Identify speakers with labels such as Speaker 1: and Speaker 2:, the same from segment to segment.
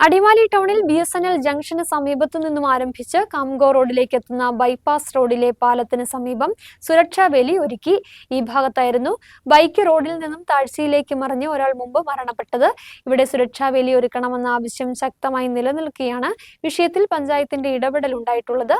Speaker 1: അടിമാലി ടൗണിൽ BSNL junction സമീപത്തു നിന്നും ആരംഭിച്ച് കാംഗോ റോഡിലേക്ക് എത്തുന്ന ബൈപ്പാസ് റോഡിലെ പാലത്തിന് സമീപം സുരക്ഷാ വേലി ഒരുക്കി. ഈ ഭാഗത്തായിരുന്നു ബൈക്ക് റോഡിൽ നിന്നും താഴ്ചയിലേക്ക് മറിഞ്ഞ് ഒരാൾ മുമ്പ് മരണപ്പെട്ടത്. ഇവിടെ സുരക്ഷാ വേലി ഒരുക്കണമെന്ന ആവശ്യം ശക്തമായി നിലനിൽക്കുകയാണ് വിഷയത്തിൽ പഞ്ചായത്തിന്റെ ഇടപെടൽ ഉണ്ടായിട്ടുള്ളത്.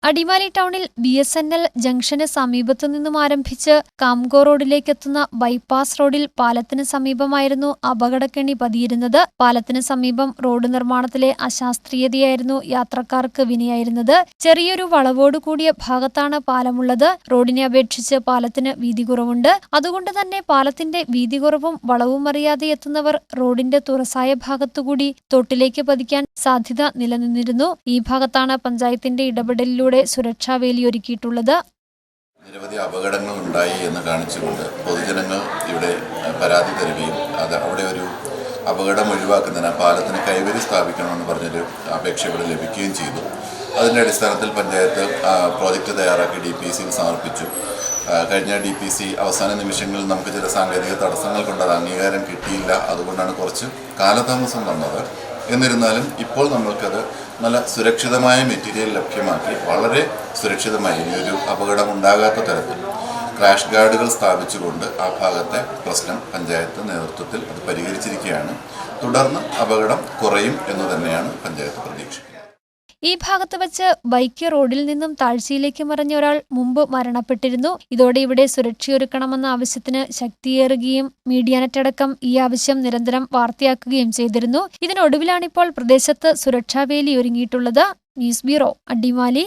Speaker 1: അടിമാലി ടൗണിൽ BSNL ജംഗ്ഷന് സമീപത്തു നിന്നും ആരംഭിച്ച് കാംഗോ റോഡിലേക്ക് എത്തുന്ന ബൈപ്പാസ് റോഡിൽ പാലത്തിന് സമീപമായിരുന്നു അപകടക്കെണി പതിയിരുന്നത്. പാലത്തിന് സമീപം റോഡ് നിർമ്മാണത്തിലെ അശാസ്ത്രീയതയായിരുന്നു യാത്രക്കാർക്ക് വിനയായിരുന്നത്. ചെറിയൊരു വളവോട് കൂടിയ ഭാഗത്താണ് പാലമുള്ളത്. റോഡിനെ അപേക്ഷിച്ച് പാലത്തിന് വീതി കുറവുണ്ട്. അതുകൊണ്ട് തന്നെ പാലത്തിന്റെ വീതി കുറവും വളവും അറിയാതെ എത്തുന്നവർ റോഡിന്റെ തുറസായ ഭാഗത്തുകൂടി തോട്ടിലേക്ക് പതിക്കാൻ സാധ്യത നിലനിന്നിരുന്നു. ഈ ഭാഗത്താണ് പഞ്ചായത്തിന്റെ ഇടപെടലിലൂടെ സുരക്ഷാ വേലി ഒരുക്കിയിട്ടുള്ളത്.
Speaker 2: നിരവധി അപകടങ്ങൾ ഉണ്ടായി എന്ന് കാണിച്ചുകൊണ്ട് പൊതുജനങ്ങൾ ഇവിടെ പരാതി തരികയും അവിടെ ഒരു അപകടം ഒഴിവാക്കുന്നതിന് പാലത്തിന് കൈവരി സ്ഥാപിക്കണമെന്ന് പറഞ്ഞൊരു അപേക്ഷ ഇവിടെ ലഭിക്കുകയും ചെയ്തു. അതിൻ്റെ അടിസ്ഥാനത്തിൽ പഞ്ചായത്ത് പ്രോജക്റ്റ് തയ്യാറാക്കി DPCയിൽ സമർപ്പിച്ചു. കഴിഞ്ഞ DPC അവസാന നിമിഷങ്ങളിൽ നമുക്ക് ചില സാങ്കേതിക തടസ്സങ്ങൾ കൊണ്ട് അത് അംഗീകാരം കിട്ടിയില്ല. അതുകൊണ്ടാണ് കുറച്ച് കാലതാമസം വന്നത്. എന്നിരുന്നാലും ഇപ്പോൾ നമ്മൾക്കത് നല്ല സുരക്ഷിതമായ മെറ്റീരിയൽ ലഭ്യമാക്കി വളരെ സുരക്ഷിതമായി ഇനിയൊരു അപകടം ഉണ്ടാകാത്ത തരത്തിൽ ക്രാഷ് ഗാർഡുകൾ സ്ഥാപിച്ചുകൊണ്ട് ആ ഭാഗത്തെ പ്രശ്നം പഞ്ചായത്ത് നേതൃത്വത്തിൽ അത് പരിഹരിച്ചിരിക്കുകയാണ്. തുടർന്ന് അപകടം കുറയും എന്ന് തന്നെയാണ് പഞ്ചായത്ത് പ്രതീക്ഷിക്കുന്നത്.
Speaker 1: ഈ ഭാഗത്ത് വെച്ച് ബൈക്ക് റോഡിൽ നിന്നും താഴ്ചയിലേക്ക് മറിഞ്ഞ ഒരാൾ മുമ്പ് മരണപ്പെട്ടിരുന്നു. ഇതോടെ ഇവിടെ സുരക്ഷയൊരുക്കണമെന്ന ആവശ്യത്തിന് ശക്തിയേറുകയും മീഡിയാനെറ്റ് അടക്കം ഈ ആവശ്യം നിരന്തരം വാർത്തയാക്കുകയും ചെയ്തിരുന്നു. ഇതിനൊടുവിലാണിപ്പോൾ പ്രദേശത്ത് സുരക്ഷാ വേലി ഒരുങ്ങിയിട്ടുള്ളത്. News bureau, Adimali.